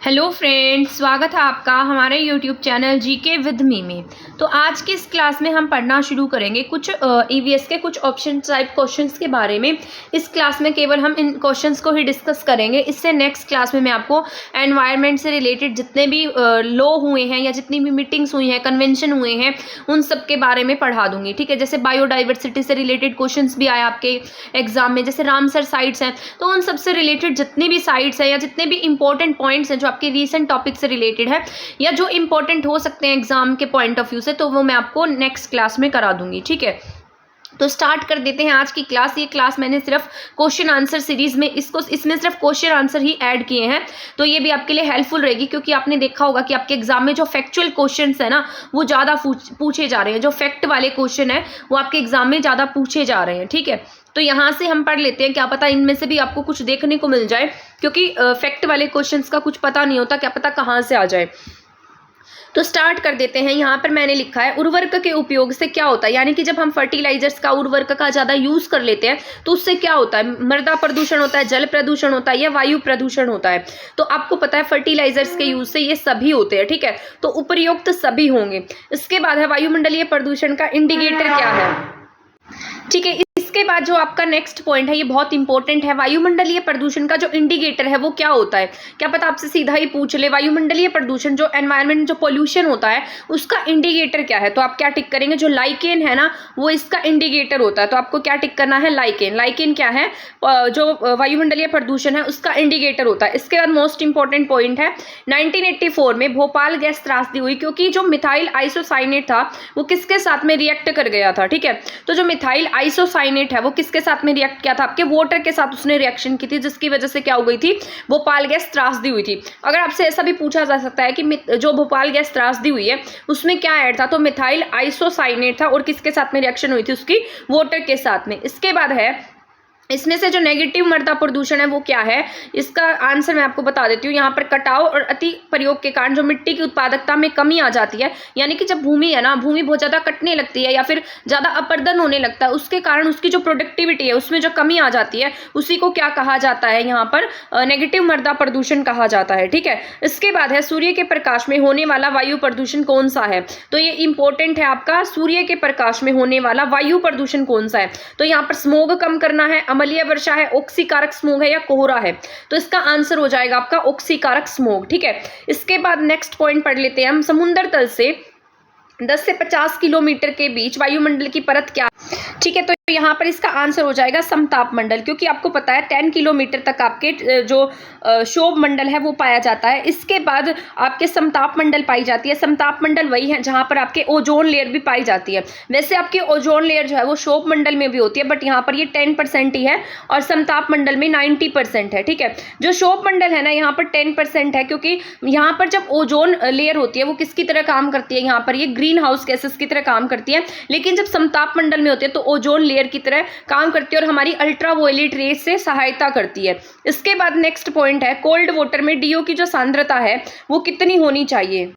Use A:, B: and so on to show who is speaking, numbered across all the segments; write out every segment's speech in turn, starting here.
A: Hello friends, स्वागत है आपका हमारे YouTube channel GK with me में। तो आज की इस क्लास में हम पढ़ना शुरू करेंगे कुछ ईवीएस के कुछ ऑप्शन टाइप क्वेश्चंस के बारे में। इस क्लास में केवल हम इन क्वेश्चंस को ही डिस्कस करेंगे। इससे नेक्स्ट क्लास में मैं आपको एनवायरनमेंट से रिलेटेड जितने भी लॉ हुए हैं या जितनी भी मीटिंग्स हुई हैं, कन्वेंशन हुए हैं, उन सब के बारे में पढ़ा दूंगी। ठीक है, जैसे बायोडाइवर्सिटी से रिलेटेड क्वेश्चन भी आए आपके एग्जाम में, जैसे रामसर साइट्स हैं, तो उन सबसे रिलेटेड जितनी भी साइट्स हैं या जितने भी इंपॉर्टेंट पॉइंट्स हैं जो आपके रीसेंट टॉपिक से रिलेटेड है या जो इंपॉर्टेंट हो सकते हैं एग्जाम के पॉइंट ऑफ व्यू से, तो वो मैं आपको नेक्स्ट क्लास में करा दूंगी। ठीक है, तो स्टार्ट कर देते हैं आज की क्लास। ये क्लास मैंने सिर्फ क्वेश्चन आंसर सीरीज में इसमें सिर्फ क्वेश्चन आंसर ही ऐड किए हैं, तो ये भी आपके लिए हेल्पफुल रहेगी, क्योंकि आपने देखा होगा कि आपके एग्जाम में जो फैक्चुअल क्वेश्चंस है ना, वो ज़्यादा पूछे जा रहे हैं। जो फैक्ट वाले क्वेश्चन है वो आपके एग्जाम में ज़्यादा पूछे जा रहे हैं। ठीक है, तो यहाँ से हम पढ़ लेते हैं, क्या पता इनमें से भी आपको कुछ देखने को मिल जाए, क्योंकि फैक्ट वाले क्वेश्चंस का कुछ पता नहीं होता, क्या पता कहाँ से आ जाए। तो स्टार्ट कर देते हैं। यहाँ पर मैंने लिखा है उर्वरक के उपयोग से क्या होता है, यानी कि जब हम फर्टिलाइजर्स का, उर्वरक का ज़्यादा यूज़ कर लेते हैं तो उससे क्या होता है। मृदा प्रदूषण होता है, जल प्रदूषण होता है या वायु प्रदूषण होता है। तो आपको पता है फर्टिलाइजर्स के यूज़ से ये सभी होते हैं। ठीक है, तो उपयुक्त सभी होंगे। इसके बाद है वायुमंडलीय प्रदूषण का इंडिकेटर क्या है। ठीक है, इसके बाद जो आपका नेक्स्ट पॉइंट है ये बहुत इंपॉर्टेंट है। वायुमंडलीय प्रदूषण का जो इंडिकेटर है वो क्या होता है, क्या पता आपसे सीधा ही पूछ ले। वायुमंडलीय प्रदूषण, जो एनवायरनमेंट जो पोल्यूशन होता है, उसका इंडिकेटर क्या है, तो आप क्या टिक करेंगे। जो लाइकेन है ना, वो इसका इंडिकेटर होता है, तो आपको क्या टिक करना है, लाइकेन। लाइकेन क्या है, जो वायुमंडलीय प्रदूषण है उसका इंडिकेटर होता है। इसके बाद मोस्ट इंपॉर्टेंट पॉइंट है 1984 में भोपाल गैस त्रासदी हुई, क्योंकि जो मिथाइल आइसोसाइनेट था वो किसके साथ में रिएक्ट कर गया था। ठीक है, तो जो मिथाइल आइसोसाइनेट है वो किसके साथ में रिएक्ट किया था, आपके वाटर के साथ उसने रिएक्शन की थी, जिसकी वजह से क्या हो गई थी, भोपाल गैस त्रासदी हुई थी। अगर आपसे ऐसा भी पूछा जा सकता है कि जो भोपाल गैस त्रासदी हुई है उसमें क्या ऐड था, तो मिथाइल आइसोसाइनेट था, और किसके साथ में रिएक्शन हुई थी, उसकी वाटर के साथ में। इसके बाद है इसमें से जो नेगेटिव मृदा प्रदूषण है वो क्या है, इसका आंसर मैं आपको बता देती हूँ। यहाँ पर कटाव और अति प्रयोग के कारण जो मिट्टी की उत्पादकता में कमी आ जाती है, यानी कि जब भूमि है ना, भूमि बहुत ज़्यादा कटने लगती है या फिर ज़्यादा अपर्दन होने लगता है, उसके कारण उसकी जो प्रोडक्टिविटी है उसमें जो कमी आ जाती है, उसी को क्या कहा जाता है, यहाँ पर नेगेटिव मृदा प्रदूषण कहा जाता है। ठीक है, इसके बाद है सूर्य के प्रकाश में होने वाला वायु प्रदूषण कौन सा है, तो ये इंपॉर्टेंट है आपका, सूर्य के प्रकाश में होने वाला वायु प्रदूषण कौन सा है। तो यहाँ पर स्मोग कम करना है, अम्लीय वर्षा है, ऑक्सीकारक स्मोग है या कोहरा है, तो इसका आंसर हो जाएगा आपका ऑक्सीकारक स्मोग। ठीक है, इसके बाद नेक्स्ट पॉइंट पढ़ लेते हैं हम। समुद्र तल से 10 से 50 किलोमीटर के बीच वायुमंडल की परत क्या। ठीक है, तो यहाँ पर इसका आंसर हो जाएगा समताप मंडल, क्योंकि आपको पता है 10 किलोमीटर तक आपके जो क्षोभ मंडल है वो पाया जाता है। इसके बाद आपके समताप मंडल पाई जाती है। समताप मंडल वही है जहाँ पर आपके ओजोन लेयर भी पाई जाती है। वैसे आपकी ओजोन लेयर जो है वो क्षोभ मंडल में भी होती है, बट यहाँ पर ये 10% ही है और समताप मंडल में 90% है। ठीक है, जो क्षोभ मंडल है ना, यहाँ पर 10% है, क्योंकि यहाँ पर जब ओजोन लेयर होती है वो किसकी तरह काम करती है, यहाँ पर ये ग्रीन हाउस गैसेस की तरह काम करती है। लेकिन जब समताप मंडल में होती है तो ओजोन लेयर की तरह काम करती है और हमारी अल्ट्रावायलेट रेस से सहायता करती है। इसके बाद नेक्स्ट पॉइंट है कोल्ड वाटर में डीओ की जो सांद्रता है वो कितनी होनी चाहिए।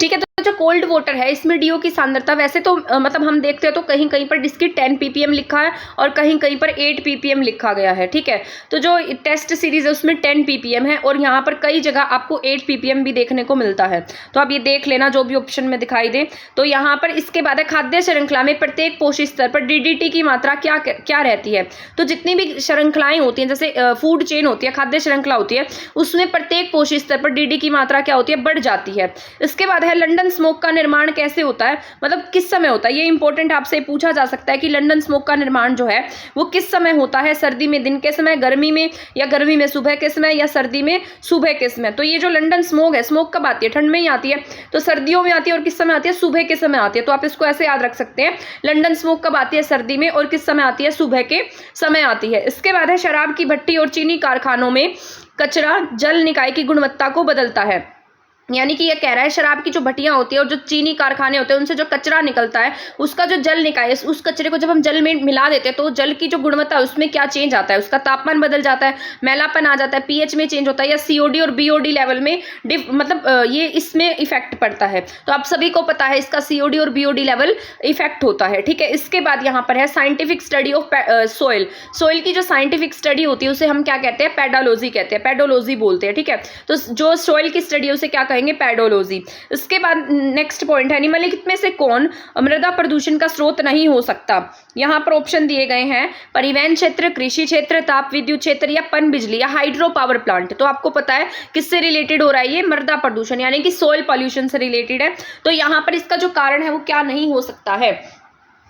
A: ठीक है, तो जो कोल्ड वाटर है इसमें डीओ की सांद्रता वैसे तो मतलब हम देखते हैं तो कहीं कहीं पर इसकी 10 ppm लिखा है और कहीं कहीं पर 8 ppm लिखा गया है। ठीक है, तो जो टेस्ट सीरीज है उसमें 10 ppm है और यहाँ पर कई जगह आपको 8 ppm भी देखने को मिलता है, तो आप ये देख लेना जो भी ऑप्शन में दिखाई दे। तो यहाँ पर इसके बाद है खाद्य श्रृंखला में प्रत्येक पोषक स्तर पर डीडीटी की मात्रा क्या क्या रहती है। तो जितनी भी श्रृंखलाएं होती हैं, जैसे फूड चेन होती है, खाद्य श्रृंखला होती है, उसमें प्रत्येक पोषक स्तर पर डीडी की मात्रा क्या होती है, बढ़ जाती है। इसके बाद है लंदन स्मोक का निर्माण कैसे होता है, मतलब किस समय होता है। ये इंपॉर्टेंट आपसे पूछा जा सकता है कि लंदन स्मोक का निर्माण जो है वो किस समय होता है, सर्दी में दिन के समय, गर्मी में, या गर्मी में सुबह के समय, या सर्दी में सुबह के समय। तो ये जो लंदन स्मोक है, स्मोक कब आती है, ठंड में ही आती है, तो सर्दियों में आती है और किस समय आती है, सुबह के समय आती है। तो आप इसको ऐसे याद रख सकते हैं, लंदन स्मोक कब आती है, सर्दी में, और किस समय आती है, सुबह के समय आती है। इसके बाद है शराब की भट्टी और चीनी कारखानों में कचरा जल निकाय की गुणवत्ता को बदलता है। यानी कि ये कह रहा है शराब की जो भट्टियां होती है और जो चीनी कारखाने होते हैं उनसे जो कचरा निकलता है, उसका जो जल निकाय उस कचरे को जब हम जल में मिला देते हैं तो जल की जो गुणवत्ता है उसमें क्या चेंज आता है, उसका तापमान बदल जाता है, मैलापन आ जाता है, पीएच में चेंज होता है, या सीओडी और बीओडी लेवल में मतलब ये इसमें इफेक्ट पड़ता है। तो आप सभी को पता है इसका सीओडी और बीओडी लेवल इफेक्ट होता है। ठीक है, इसके बाद यहाँ पर है scientific study of soil. Soil की जो साइंटिफिक स्टडी होती है उसे हम क्या कहते हैं, पेडोलॉजी कहते हैं, पेडोलॉजी बोलते हैं। ठीक है, तो जो सोइल की स्टडी उसे क्या कहेंगे, पेडोलॉजी। इसके बाद नेक्स्ट पॉइंट है निम्नलिखित में से कौन मृदा प्रदूषण का स्रोत नहीं हो सकता। यहाँ पर ऑप्शन दिए गए हैं परिवहन क्षेत्र, कृषि क्षेत्र, ताप विद्युत क्षेत्र, या पन बिजली, या हाइड्रो पावर प्लांट। तो आपको पता है किससे रिलेटेड हो रहा है, ये मृदा प्रदूषण यानी कि सोइल पॉल्यूशन से रिलेटेड है। तो यहाँ पर इसका जो कारण है वो क्या नहीं हो सकता है,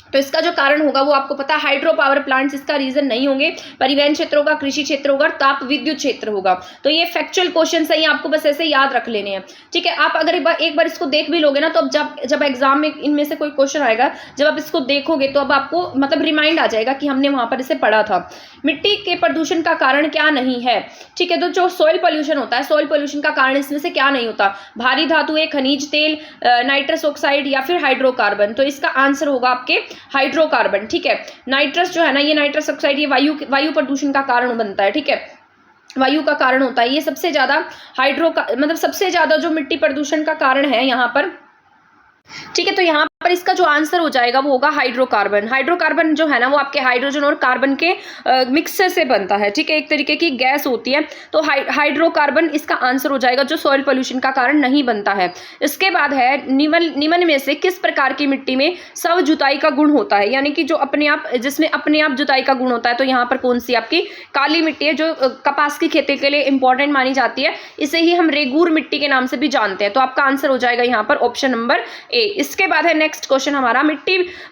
A: तो इसका जो कारण होगा वो आपको पता है हाइड्रो पावर प्लांट्स इसका रीजन नहीं होंगे, परिवहन क्षेत्र होगा, कृषि क्षेत्र होगा, ताप विद्युत क्षेत्र होगा। तो ये फैक्चुअल क्वेश्चन है, ये आपको बस ऐसे याद रख लेने हैं। ठीक है, आप अगर एक बार इसको देख भी लोगे ना तो अब जब एग्जाम में इनमें से कोई क्वेश्चन आएगा, जब आप इसको देखोगे तो अब आपको मतलब रिमाइंड आ जाएगा कि हमने वहां पर इसे पढ़ा था। मिट्टी के प्रदूषण का कारण क्या नहीं है। ठीक है, तो जो सॉइल पॉल्यूशन होता है, सॉइल पॉल्यूशन का कारण इसमें से क्या नहीं होता, भारी धातुएं, खनिज तेल, नाइट्रस ऑक्साइड, या फिर हाइड्रोकार्बन। तो इसका आंसर होगा आपके हाइड्रोकार्बन। ठीक है, नाइट्रस जो है ना, ये नाइट्रस ऑक्साइड ये वायु प्रदूषण का कारण बनता है। ठीक है, वायु का कारण होता है, ये सबसे ज्यादा मतलब सबसे ज्यादा जो मिट्टी प्रदूषण का कारण है यहाँ पर। ठीक है, तो यहाँ पर इसका जो आंसर हो जाएगा वो होगा हाइड्रोकार्बन। हाइड्रोकार्बन जो है ना वो आपके हाइड्रोजन और कार्बन के मिक्सचर से बनता है। ठीक है, एक तरीके की गैस होती है। तो हाइड्रोकार्बन इसका आंसर हो जाएगा जो सॉइल पोल्यूशन का कारण नहीं बनता है। इसके बाद है निम्न में से किस प्रकार की मिट्टी में स्व जुताई का गुण होता है, यानी कि जो अपने आप जिसमें अपने आप जुताई का गुण होता है। तो यहाँ पर कौन सी आपकी काली मिट्टी है जो कपास की खेती के लिए इंपॉर्टेंट मानी जाती है, इसे ही हम रेगूर मिट्टी के नाम से भी जानते हैं। तो आपका आंसर हो जाएगा यहाँ पर ऑप्शन नंबर ए। इसके बाद है नेक्स्ट क्वेश्चन हमारा,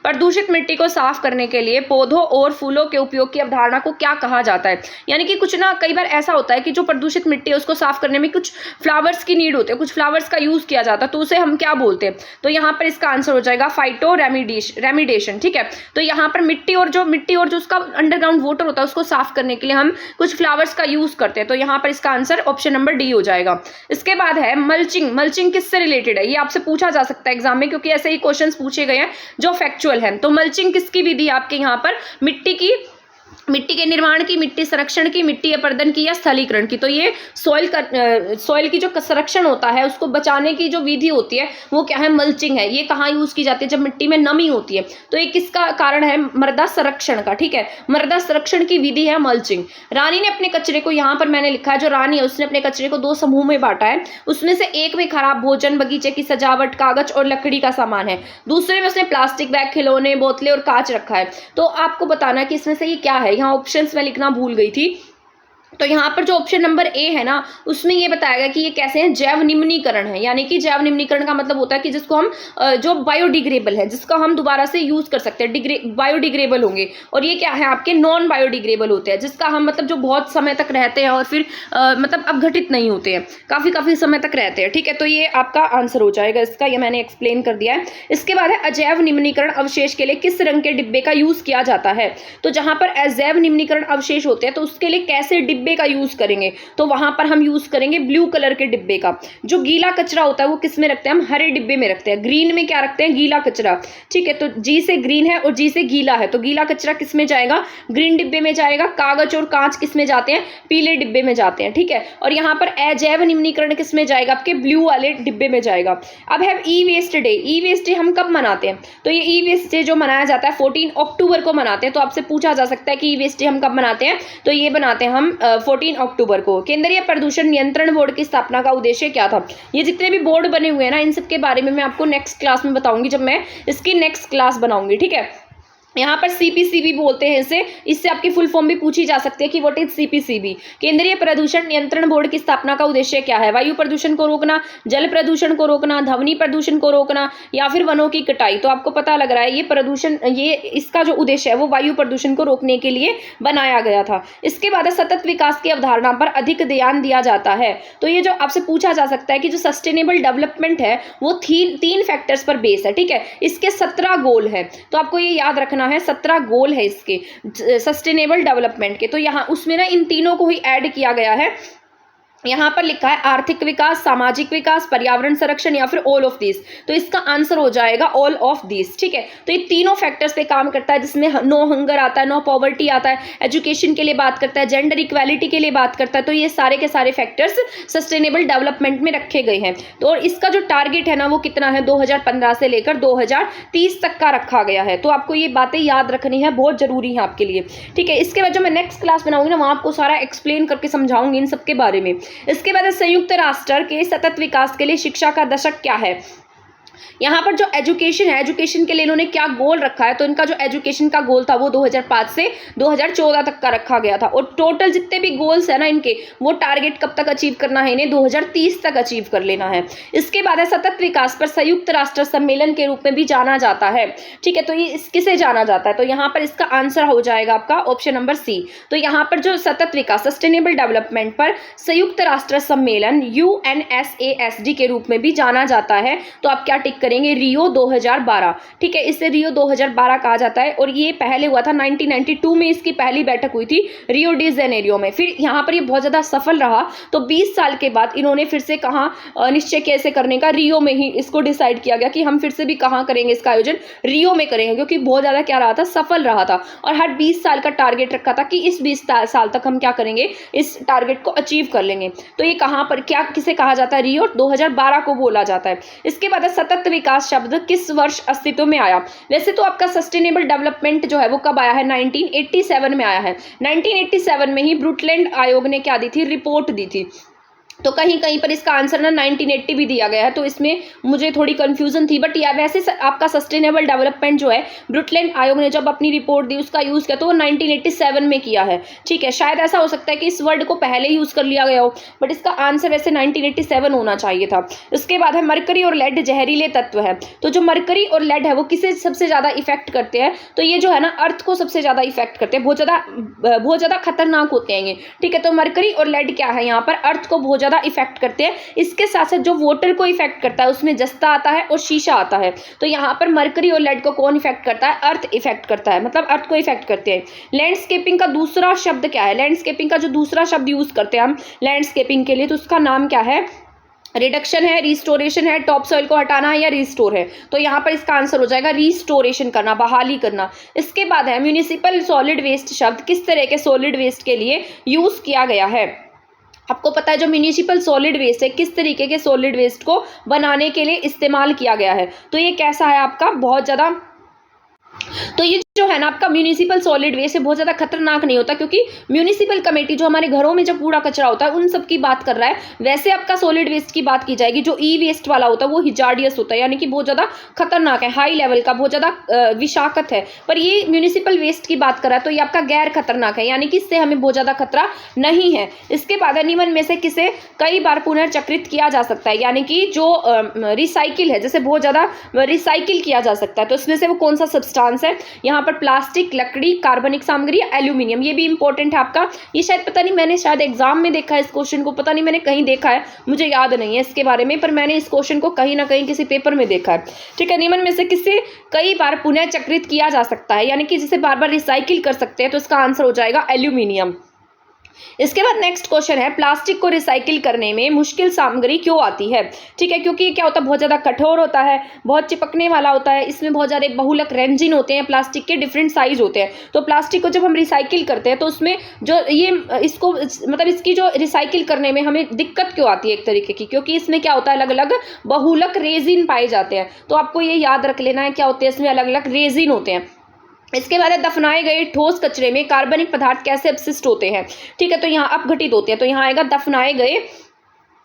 A: प्रदूषित मिट्टी को साफ करने के लिए पौधों और फूलों के उपयोग की अवधारणा को क्या कहा जाता है। यानी कि कुछ ना कई बार ऐसा होता है कि जो प्रदूषित मिट्टी है उसको साफ करने में कुछ फ्लावर्स की नीड होती है, कुछ फ्लावर्स का यूज किया जाता है, तो उसे हम क्या बोलते हैं। तो यहाँ पर इसका आंसर हो जाएगा फाइटो रेमिडेशन। ठीक है, तो यहाँ पर मिट्टी और जो उसका अंडरग्राउंड वाटर होता है उसको साफ करने के लिए हम कुछ फ्लावर्स का यूज करते हैं। तो यहाँ पर इसका आंसर ऑप्शन नंबर डी हो जाएगा। इसके बाद है मल्चिंग किससे रिलेटेड है, ये आपसे पूछा जा सकता है एग्जाम में, क्योंकि ऐसे ही क्वेश्चंस पूछे गए हैं जो फैक्चुअल हैं। तो मल्चिंग किसकी विधि आपके यहाँ पर, मिट्टी के निर्माण की, मिट्टी संरक्षण की, मिट्टी अपर्दन की, या स्थलीकरण की। तो ये सॉइल की जो संरक्षण होता है उसको बचाने की जो विधि होती है वो क्या है, मल्चिंग है। ये कहाँ यूज की जाती है, जब मिट्टी में नमी होती है। तो ये किसका कारण है, मृदा संरक्षण का। ठीक है, मृदा संरक्षण की विधि है मल्चिंग। रानी ने अपने कचरे को, यहाँ पर मैंने लिखा है जो रानी है उसने अपने कचरे को 2 समूह में बांटा है। उसमें से एक में खराब भोजन, बगीचे की सजावट, कागज और लकड़ी का सामान है। दूसरे में उसने प्लास्टिक बैग, खिलौने, बोतलें और कांच रखा है। तो आपको बताना कि इसमें से ये क्या है। यहाँ ऑप्शंस में लिखना भूल गई थी। तो यहाँ पर जो ऑप्शन नंबर ए है ना उसमें ये बताया गया कि ये कैसे हैं, जैव निम्नीकरण है। यानी कि जैव निम्नीकरण का मतलब होता है कि जिसको हम जो बायोडिग्रेबल है, जिसका हम दोबारा से यूज कर सकते हैं, बायोडिग्रेबल होंगे। और ये क्या है आपके नॉन बायोडिग्रेबल होते हैं, जिसका हम मतलब जो बहुत समय तक रहते हैं और फिर मतलब अपघटित नहीं होते हैं, काफी समय तक रहते हैं। ठीक है, तो ये आपका आंसर हो जाएगा इसका, ये मैंने एक्सप्लेन कर दिया है। इसके बाद है अजैव निम्नीकरण अवशेष के लिए किस रंग के डिब्बे का यूज किया जाता है। तो जहां पर अजैव निम्नीकरण अवशेष होते हैं तो उसके लिए कैसे डिब्बे का यूज करेंगे, तो वहां पर हम यूज करेंगे ब्लू कलर के डिब्बे का। जो गीला कचरा होता है वो किस में रखते हैं, हम हरे डिब्बे में रखते हैं। ग्रीन में क्या रखते हैं, गीला कचरा। ठीक है, तो जी से ग्रीन है और जी से गीला है, तो गीला कचरा किस में जाएगा, ग्रीन डिब्बे में जाएगा। कागज और कांच किस में जाते हैं, पीले डिब्बे में जाते हैं। ठीक है, और यहाँ पर अजैव निम्नीकरण किस में जाएगा, आपके ब्लू वाले डिब्बे में जाएगा। अब है ई वेस्ट डे। ई वेस्ट डे हम कब मनाते हैं, तो ये ई वेस्ट डे जो मनाया जाता है 14 अक्टूबर को मनाते हैं। तो आपसे पूछा जा सकता है कि ई वेस्ट डे हम कब मनाते हैं, तो ये बनाते हैं हम 14 अक्टूबर को। केंद्रीय प्रदूषण नियंत्रण बोर्ड की स्थापना का उद्देश्य क्या था। ये जितने भी बोर्ड बने हुए हैं ना इन सब के बारे में मैं आपको नेक्स्ट क्लास में बताऊंगी, जब मैं इसकी नेक्स्ट क्लास बनाऊंगी। ठीक है, यहाँ पर सीपीसीबी बोलते हैं इससे आपकी फुल फॉर्म भी पूछी जा सकती है कि व्हाट इज सीपीसीबी। केंद्रीय प्रदूषण नियंत्रण बोर्ड की स्थापना का उद्देश्य क्या है, वायु प्रदूषण को रोकना, जल प्रदूषण को रोकना, ध्वनि प्रदूषण को रोकना, या फिर वनों की कटाई। तो आपको पता लग रहा है ये इसका जो उद्देश्य है वो वायु प्रदूषण को रोकने के लिए बनाया गया था। इसके बाद सतत विकास की अवधारणा पर अधिक ध्यान दिया जाता है। तो ये जो आपसे पूछा जा सकता है कि जो सस्टेनेबल डेवलपमेंट है वो 3 फैक्टर्स पर बेस है। ठीक है, इसके 17 गोल है, तो आपको ये याद रखना है 17 गोल है इसके सस्टेनेबल डेवलपमेंट के। तो यहाँ उसमें ना इन तीनों को ही ऐड किया गया है यहाँ पर लिखा है आर्थिक विकास, सामाजिक विकास, पर्यावरण संरक्षण या फिर ऑल ऑफ दिस। तो इसका आंसर हो जाएगा ऑल ऑफ दिस। ठीक है, तो ये तीनों फैक्टर्स पे काम करता है, जिसमें नो हंगर आता है, नो पॉवर्टी आता है, एजुकेशन के लिए बात करता है, जेंडर इक्वालिटी के लिए बात करता है। तो ये सारे के सारे फैक्टर्स सस्टेनेबल डेवलपमेंट में रखे गए हैं। तो और इसका जो टारगेट है ना वो कितना है, 2015 से लेकर 2030 तक का रखा गया है। तो आपको ये बातें याद रखनी है, बहुत जरूरी है आपके लिए। ठीक है, इसके बाद जो मैं नेक्स्ट क्लास बनाऊंगी ना, वहां आपको सारा एक्सप्लेन करके समझाऊंगी इन सब के बारे में। इसके बाद संयुक्त राष्ट्र के सतत विकास के लिए शिक्षा का दशक क्या है। यहाँ पर जो एजुकेशन है, एजुकेशन के लिए इन्होंने क्या गोल रखा है, तो इनका जो एजुकेशन का गोल था वो 2005 से 2014 तक का रखा गया था। और टोटल जितने भी गोल्स है ना इनके, वो टारगेट कब तक अचीव करना है, इन्हें 2030 तक अचीव कर लेना है। इसके बाद है सतत विकास पर संयुक्त राष्ट्र सम्मेलन के रूप में भी जाना जाता है। ठीक है, तो ये किसे जाना जाता है, तो यहाँ पर इसका आंसर हो जाएगा आपका ऑप्शन नंबर सी। तो यहाँ पर जो सतत विकास, सस्टेनेबल डेवलपमेंट पर संयुक्त राष्ट्र सम्मेलन UNSASD के रूप में भी जाना जाता है। तो आप क्या टिक करेंगे, रियो 2012। ठीक है, इसे रियो 2012 कहा जाता है और ये पहले हुआ था 1992 में, इसकी पहली बैठक हुई थी रियो डी जेनेरियो में। फिर यहाँ पर ये बहुत ज्यादा सफल रहा, तो 20 साल के बाद इन्होंने फिर से कहा निश्चय कैसे करने का, रियो में ही इसको डिसाइड किया गया कि हम फिर से भी कहाँ करेंगे इसका आयोजन, रियो में करेंगे, क्योंकि बहुत ज्यादा क्या रहा था, सफल रहा था। और हर 20 साल का टारगेट रखा था कि इस 20 साल तक हम क्या करेंगे, इस टारगेट को अचीव कर लेंगे। तो ये कहाँ पर क्या किसे कहा जाता है, रियो 2012 को बोला जाता है। इसके बाद सतत विकास शब्द किस वर्ष अस्तित्व में आया। वैसे तो आपका सस्टेनेबल डेवलपमेंट जो है वो कब आया है, 1987 में आया है। 1987 में ही ब्रुटलैंड आयोग ने क्या दी थी, रिपोर्ट दी थी। तो कहीं कहीं पर इसका आंसर ना 1980 भी दिया गया है, तो इसमें मुझे थोड़ी कंफ्यूजन थी। बट या वैसे आपका सस्टेनेबल डेवलपमेंट जो है, ब्रुटलैंड आयोग ने जब अपनी रिपोर्ट दी उसका यूज किया तो वो 1987 में किया है। ठीक है, शायद ऐसा हो सकता है कि इस वर्ड को पहले यूज कर लिया गया हो, बट इसका आंसर वैसे 1987 होना चाहिए था। उसके बाद है मरकरी और लेड जहरीले तत्व है। तो जो मरकरी और लेड है वो किसे सबसे ज्यादा इफेक्ट करते हैं, तो ये जो है ना अर्थ को सबसे ज्यादा इफेक्ट करते हैं, बहुत ज्यादा खतरनाक होते हैं ये। ठीक है, तो मरकरी और लेड क्या है, यहाँ पर अर्थ को बहुत इफेक्ट करते हैं। इसके साथ साथ जो वाटर को इफेक्ट करता है उसमें जस्ता आता है और शीशा आता है। तो यहाँ पर मरकरी और लेड को कौन इफेक्ट करता है, अर्थ इफेक्ट करता है, मतलब अर्थ को इफेक्ट करते हैं। लैंडस्केपिंग का दूसरा शब्द क्या है, लैंडस्केपिंग का जो दूसरा शब्द यूज करते हैं हम लैंडस्केपिंग के लिए, तो उसका नाम क्या है, रिडक्शन है, रिस्टोरेशन है, टॉप सॉइल को हटाना है या रिस्टोर है। तो यहाँ पर इसका आंसर हो जाएगा रिस्टोरेशन करना, बहाली करना। इसके बाद है म्यूनिसिपल सॉलिड वेस्ट शब्द किस तरह के सॉलिड वेस्ट के लिए यूज किया गया है। आपको पता है जो म्यूनिसिपल सॉलिड वेस्ट है किस तरीके के सॉलिड वेस्ट को बनाने के लिए इस्तेमाल किया गया है। तो ये कैसा है आपका, बहुत ज्यादा, तो ये जो है ना आपका म्यूनिसिपल सॉलिड वेस्ट बहुत ज्यादा खतरनाक नहीं होता, क्योंकि म्यूनिसिपल कमेटी जो हमारे घरों में जब कूड़ा कचरा होता है उन सब की बात कर रहा है। वैसे आपका सॉलिड वेस्ट की बात की जाएगी, जो ई वेस्ट वाला होता है वो हिजार्डियस होता है, यानी कि बहुत ज्यादा खतरनाक है, हाई लेवल का, बहुत ज्यादा विषाक्त है। पर ये म्यूनिसिपल वेस्ट की बात कर रहा है तो ये आपका गैर खतरनाक है, यानी कि इससे हमें बहुत ज्यादा खतरा नहीं है। इसके बाद निम्न में से किसे कई बार पुनर्चक्रित किया जा सकता है, यानी कि जो रिसाइकिल है, जैसे बहुत ज्यादा रिसाइकिल किया जा सकता है, तो इसमें से वो कौन सा सब्सटेंस है। यहाँ पर प्लास्टिक, लकड़ी, कार्बनिक सामग्री, एल्यूमिनियम, ये भी इंपॉर्टेंट है आपका। ये शायद पता नहीं, मैंने शायद एग्जाम में देखा है इस क्वेश्चन को, पता नहीं मैंने कहीं देखा है, मुझे याद नहीं है इसके बारे में, पर मैंने इस क्वेश्चन को कहीं ना कहीं किसी पेपर में देखा है। ठीक है, निम्न में से किसे कई बार पुनः चक्रित किया जा सकता है, यानी कि जिसे बार बार रिसाइकिल कर सकते हैं, तो इसका आंसर हो जाएगा एल्यूमिनियम। इसके बाद नेक्स्ट क्वेश्चन है प्लास्टिक को रिसाइकिल करने में मुश्किल सामग्री क्यों आती है। ठीक है, क्योंकि क्या होता है, बहुत ज्यादा कठोर होता है, बहुत चिपकने वाला होता है, इसमें बहुत ज्यादा बहुलक रेंजिन होते हैं, प्लास्टिक के डिफरेंट साइज होते हैं। तो प्लास्टिक को जब हम रिसाइकिल करते हैं तो उसमें जो ये इसको मतलब इसकी जो रिसाइकिल करने में हमें दिक्कत क्यों आती है एक तरीके की, क्योंकि इसमें क्या होता है, अलग अलग बहुलक रेजिन पाए जाते हैं। तो आपको ये याद रख लेना है क्या होते हैं, इसमें अलग अलग रेजिन होते हैं। इसके बाद दफनाए गए ठोस कचरे में कार्बनिक पदार्थ कैसे अपशिष्ट होते हैं। ठीक है, तो यहाँ अपघटित होते हैं, तो यहाँ आएगा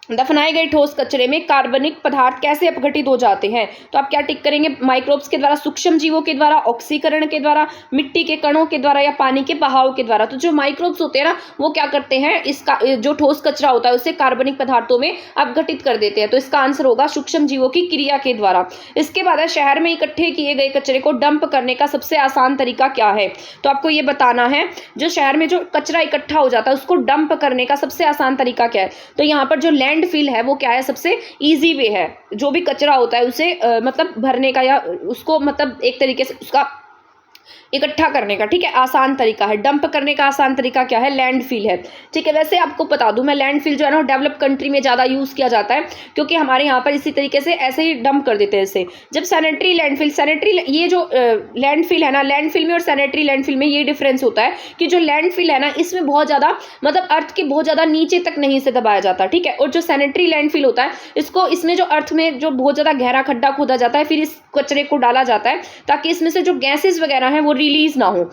A: दफनाए गए ठोस कचरे में कार्बनिक पदार्थ कैसे अपघटित हो जाते हैं। तो आप क्या टिक करेंगे, माइक्रोब्स के द्वारा, सूक्ष्म जीवों के द्वारा, ऑक्सीकरण के द्वारा, मिट्टी के कणों के द्वारा या पानी के बहाव के द्वारा। तो जो माइक्रोब्स होते हैं ना वो क्या करते हैं, इसका जो ठोस कचरा होता है उसे कार्बनिक पदार्थों में अपघटित कर देते हैं। तो इसका आंसर होगा सूक्ष्म जीवों की क्रिया के द्वारा। इसके बाद शहर में इकट्ठे किए गए कचरे को डंप करने का सबसे आसान तरीका क्या है। तो आपको ये बताना है, जो शहर में जो कचरा इकट्ठा हो जाता है उसको डंप करने का सबसे आसान तरीका क्या है। तो यहाँ पर जो लैंडफिल है वो क्या है, सबसे इजी वे है, जो भी कचरा होता है उसे मतलब भरने का, या उसको मतलब एक तरीके से उसका इकट्ठा करने का, ठीक है, आसान तरीका है। डंप करने का आसान तरीका क्या है? लैंडफिल है, ठीक है। वैसे आपको बता दूं मैं, लैंडफिल जो है ना डेवलप कंट्री में ज़्यादा यूज़ किया जाता है, क्योंकि हमारे यहाँ पर इसी तरीके से ऐसे ही डंप कर देते हैं इसे। जब सैनिटरी लैंडफिल, ये जो लैंडफिल है ना, लैंडफिल में और सैनिटरी लैंडफिल में ये डिफरेंस होता है कि जो लैंडफिल है ना, इसमें बहुत ज़्यादा मतलब अर्थ के बहुत ज़्यादा नीचे तक नहीं इसे दबाया जाता, ठीक है। और जो सैनिटरी लैंडफिल होता है, इसमें जो अर्थ में जो बहुत ज़्यादा गहरा खड्डा खोदा जाता है, फिर इस कचरे को डाला जाता है ताकि इसमें से जो गैसेस वगैरह हैं वो रिलीज ना हो,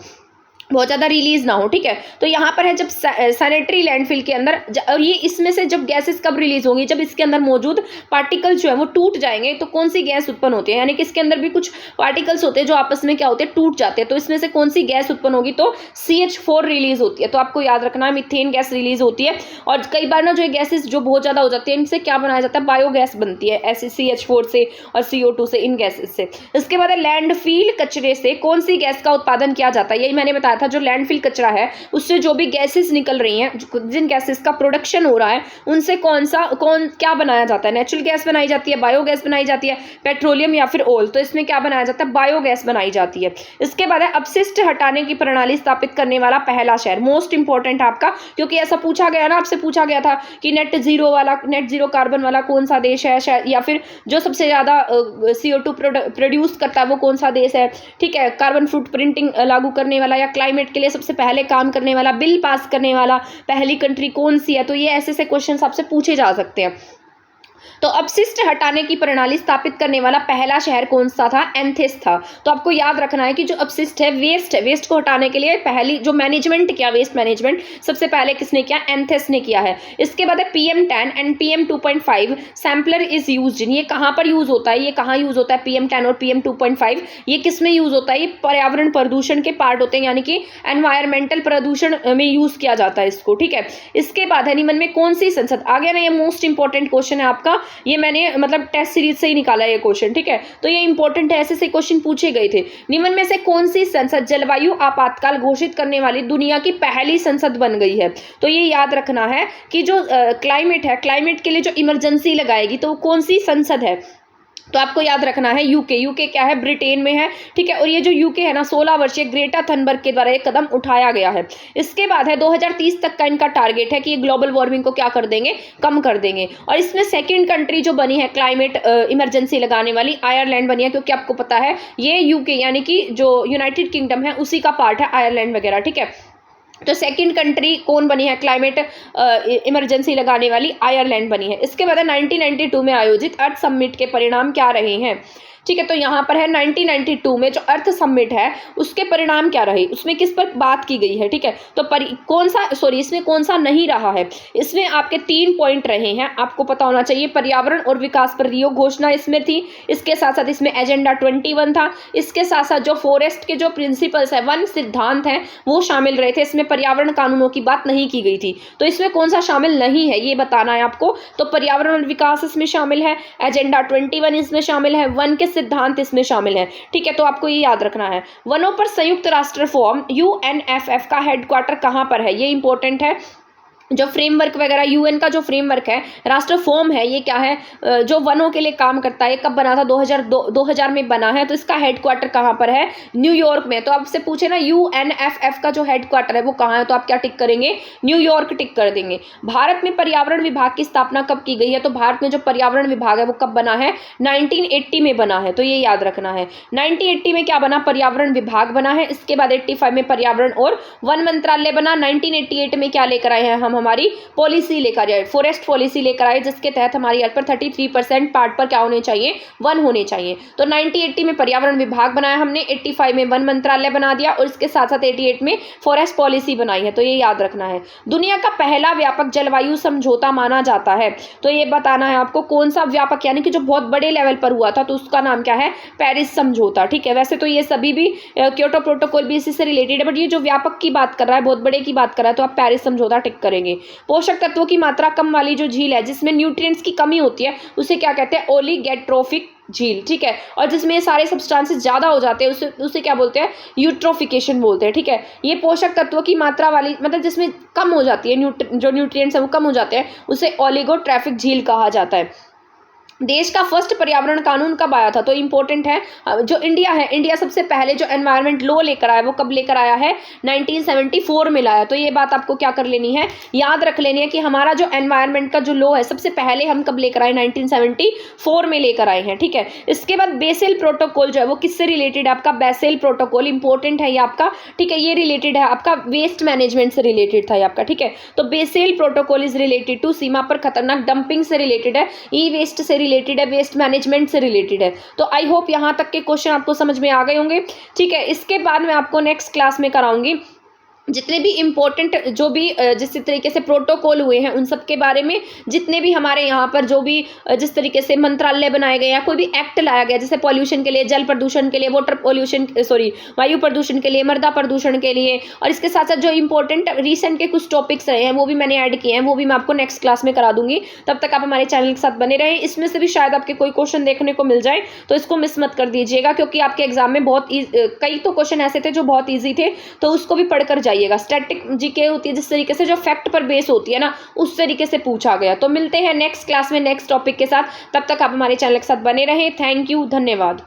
A: बहुत ज़्यादा रिलीज ना हो, ठीक है। तो यहाँ पर है जब सैनिटरी लैंडफिल के अंदर, और ये इसमें से जब गैसेस कब रिलीज होंगी? जब इसके अंदर मौजूद पार्टिकल्स जो है वो टूट जाएंगे। तो कौन सी गैस उत्पन्न होती है? यानी कि इसके अंदर भी कुछ पार्टिकल्स होते हैं जो आपस में क्या होते हैं? टूट जाते हैं। तो इसमें से कौन सी गैस उत्पन्न होगी? तो CH4 रिलीज होती है। तो आपको याद रखना है मीथेन गैस रिलीज होती है। और कई बार ना जो गैसेस जो बहुत ज़्यादा हो जाती है, इनसे क्या बनाया जाता है? बायोगैस बनती है, ऐसे CH4 से और CO2 से, इन गैसेस से। इसके बाद लैंडफिल कचरे से कौन सी गैस का उत्पादन किया जाता है? यही मैंने बताया था, जो लैंडफिल कचरा है उससे जो भी गैसेस निकल रही हैं, जिन गैसेस का प्रोडक्शन हो रहा है, उनसे क्या बनाया जाता है? नेचुरल गैस बनाई जाती है, बायोगैस बनाई जाती है, पेट्रोलियम या फिर ऑयल। तो इसमें क्या बनाया जाता है? बायोगैस बनाई जाती है। इसके बाद है अपशिष्ट हटाने की प्रणाली स्थापित करने वाला पहला शहर। मोस्ट इंपॉर्टेंट आपका, क्योंकि ऐसा पूछा गया ना, आपसे पूछा गया था कि नेट जीरो कार्बन वाला कौन सा देश है, या फिर जो सबसे ज्यादा CO2 प्रोड्यूस करता है वो कौन सा देश है, ठीक है। कार्बन फुटप्रिंटिंग लागू करने वाला या क्लाइमेट के लिए सबसे पहले काम करने वाला, बिल पास करने वाला पहली कंट्री कौन सी है? तो ये ऐसे से क्वेश्चन आपसे पूछे जा सकते हैं। तो अपशिष्ट हटाने की प्रणाली स्थापित करने वाला पहला शहर कौन सा था? एथेंस था। तो आपको याद रखना है कि जो अपशिष्ट है, वेस्ट को हटाने के लिए पहली जो मैनेजमेंट किया, वेस्ट मैनेजमेंट सबसे पहले किसने किया? एथेंस ने किया है। इसके बाद है PM10 and PM2.5 sampler is used. ये कहाँ पर यूज होता है? ये कहाँ यूज होता है? PM10 और PM2.5 ये किस में यूज होता है? ये पर्यावरण प्रदूषण के पार्ट होते हैं, यानी कि एनवायरमेंटल प्रदूषण में यूज किया जाता है इसको, ठीक है। इसके बाद है निम्न में कौन सी संसद, आ गया ना, ये मोस्ट इंपॉर्टेंट क्वेश्चन है आपका, ये मैंने मतलब टेस्ट सीरीज से ही निकाला ये क्वेश्चन, ठीक है। तो ये इंपॉर्टेंट है, ऐसे से क्वेश्चन पूछे गए थे। निम्न में से कौन सी संसद जलवायु आपातकाल घोषित करने वाली दुनिया की पहली संसद बन गई है? तो ये याद रखना है कि जो क्लाइमेट है, क्लाइमेट के लिए जो इमरजेंसी लगाएगी तो कौन सी संसद है? तो आपको याद रखना है यूके क्या है? ब्रिटेन में है, ठीक है। और ये जो यूके है ना, 16 वर्षीय ग्रेटा थनबर्ग के द्वारा एक कदम उठाया गया है। इसके बाद है 2030 तक का इनका टारगेट है कि ये ग्लोबल वार्मिंग को क्या कर देंगे? कम कर देंगे। और इसमें सेकंड कंट्री जो बनी है क्लाइमेट इमरजेंसी लगाने वाली, आयरलैंड बनी है, क्योंकि आपको पता है ये यूके यानी कि जो यूनाइटेड किंगडम है उसी का पार्ट है आयरलैंड वगैरह, ठीक है। तो सेकंड कंट्री कौन बनी है क्लाइमेट इमरजेंसी लगाने वाली? आयरलैंड बनी है। इसके बाद 1992 में आयोजित अर्थ समिट के परिणाम क्या रहे हैं? ठीक है, तो यहाँ पर है 1992 में जो अर्थ समिट है उसके परिणाम क्या रहे, उसमें किस पर बात की गई है, ठीक है। तो इसमें कौन सा नहीं रहा है? इसमें आपके 3 पॉइंट रहे हैं, आपको पता होना चाहिए। पर्यावरण और विकास पर रियो घोषणा इसमें थी, इसके साथ साथ इसमें एजेंडा 21 था, इसके साथ साथ जो फॉरेस्ट के जो प्रिंसिपल्स है, वन सिद्धांत हैं, वो शामिल रहे थे। इसमें पर्यावरण कानूनों की बात नहीं की गई थी। तो इसमें कौन सा शामिल नहीं है ये बताना है आपको। तो पर्यावरण और विकास इसमें शामिल है, एजेंडा 21 इसमें शामिल है, वन के सिद्धांत इसमें शामिल है, ठीक है। तो आपको ये याद रखना है। वनों पर संयुक्त राष्ट्र फोरम UNFF का हेडक्वार्टर कहां पर है? ये इंपॉर्टेंट है। जो फ्रेमवर्क वगैरह यूएन का जो फ्रेमवर्क है, राष्ट्र फॉर्म है, ये क्या है? जो वनों के लिए काम करता है। कब बना था? 2000 में बना है। तो इसका हेडक्वार्टर कहाँ पर है? न्यूयॉर्क में। तो आपसे पूछे ना UNFF का जो हेडक्वार्टर है वो कहाँ है, तो आप क्या टिक करेंगे? न्यूयॉर्क टिक कर देंगे। भारत में पर्यावरण विभाग की स्थापना कब की गई है? तो भारत में जो पर्यावरण विभाग है वो कब बना है? 1980 में बना है। तो ये याद रखना है। 1980 में क्या बना? पर्यावरण विभाग बना है। इसके बाद 85 में पर्यावरण और वन मंत्रालय बना। 1988 में क्या लेकर आए हैं हम? हमारी पॉलिसी लेकर आए, फॉरेस्ट पॉलिसी लेकर आए, जिसके तहत हमारी अर्थ पर 33% पार्ट पर क्या होने चाहिए? वन होने चाहिए। तो 1980 में पर्यावरण विभाग बनाया हमने, 85 में वन मंत्रालय बना दिया और इसके साथ साथ 88 में फॉरेस्ट पॉलिसी बनाई है। तो ये याद रखना है। दुनिया का पहला व्यापक जलवायु समझौता माना जाता है, तो ये बताना है आपको कौन सा व्यापक, यानी कि जो बहुत बड़े लेवल पर हुआ था, तो उसका नाम क्या है? पेरिस समझौता, ठीक है। वैसे तो ये सभी भी क्योटो प्रोटोकॉल भी इसी से रिलेटेड है, बट ये जो व्यापक की बात कर रहा है, बहुत बड़े की बात कर रहा है, तो आप पेरिस समझौता टिक करेंगे। पोषक तत्वों की मात्रा कम वाली जो झील है, जिसमें न्यूट्रिएंट्स की कमी होती है, उसे क्या कहते हैं? ओलिगोट्रोफिक झील, ठीक है। और जिसमें ये सारे सब्सटेंसेस ज्यादा हो जाते हैं उसे क्या बोलते हैं? यूट्रोफिकेशन बोलते हैं, ठीक है। ये पोषक तत्वों की मात्रा वाली, मतलब जिसमें कम हो जाती है जो न्यूट्रिएंट्स है वो कम हो जाते हैं, उसे ओलिगोट्रोफिक झील कहा जाता है। देश का फर्स्ट पर्यावरण कानून कब आया था? तो इंपॉर्टेंट है, जो इंडिया है, इंडिया सबसे पहले जो एनवायरनमेंट लॉ लेकर आया वो कब लेकर आया है? 1974 में लाया। तो ये बात आपको क्या कर लेनी है, याद रख लेनी है कि हमारा जो एनवायरनमेंट का जो लॉ है सबसे पहले हम कब लेकर आए? 1974 में लेकर आए हैं, ठीक है। इसके बाद बेसेल प्रोटोकॉल जो है वो किससे रिलेटेड है? आपका बेसेल प्रोटोकॉल इंपॉर्टेंट है ये आपका, ठीक है। ये रिलेटेड है आपका वेस्ट मैनेजमेंट से रिलेटेड था ये आपका, ठीक है। तो Basel protocol is related to सीमा पर खतरनाक डंपिंग से रिलेटेड है, ई वेस्ट से रिलेटेड है, वेस्ट मैनेजमेंट से रिलेटेड है। तो आई होप यहाँ तक के क्वेश्चन आपको समझ में आ गए होंगे, ठीक है। इसके बाद मैं आपको नेक्स्ट क्लास में कराऊंगी जितने भी इम्पोर्टेंट जो भी जिस तरीके से प्रोटोकॉल हुए हैं उन सब के बारे में, जितने भी हमारे यहाँ पर जो भी जिस तरीके से मंत्रालय बनाए गए या कोई भी एक्ट लाया गया, जैसे पॉल्यूशन के लिए, जल प्रदूषण के लिए, वाटर पॉल्यूशन वायु प्रदूषण के लिए, मृदा प्रदूषण के लिए, और इसके साथ साथ जो इंपॉर्टेंट रिसेंट के कुछ टॉपिक्स रहे हैं वो भी मैंने ऐड किए हैं, वो भी मैं आपको नेक्स्ट क्लास में करा दूंगी। तब तक आप हमारे चैनल के साथ बने रहें। इसमें से भी शायद आपके कोई क्वेश्चन देखने को मिल जाए, तो इसको मिस मत कर दीजिएगा, क्योंकि आपके एग्जाम में बहुत कई तो क्वेश्चन ऐसे थे जो बहुत ईजी थे, तो उसको भी पढ़कर जाइएगा। स्टैटिक जीके होती है जिस तरीके से, जो फैक्ट पर बेस होती है ना, उस तरीके से पूछा गया। तो मिलते हैं नेक्स्ट क्लास में नेक्स्ट टॉपिक के साथ, तब तक आप हमारे चैनल के साथ बने रहें। थैंक यू, धन्यवाद।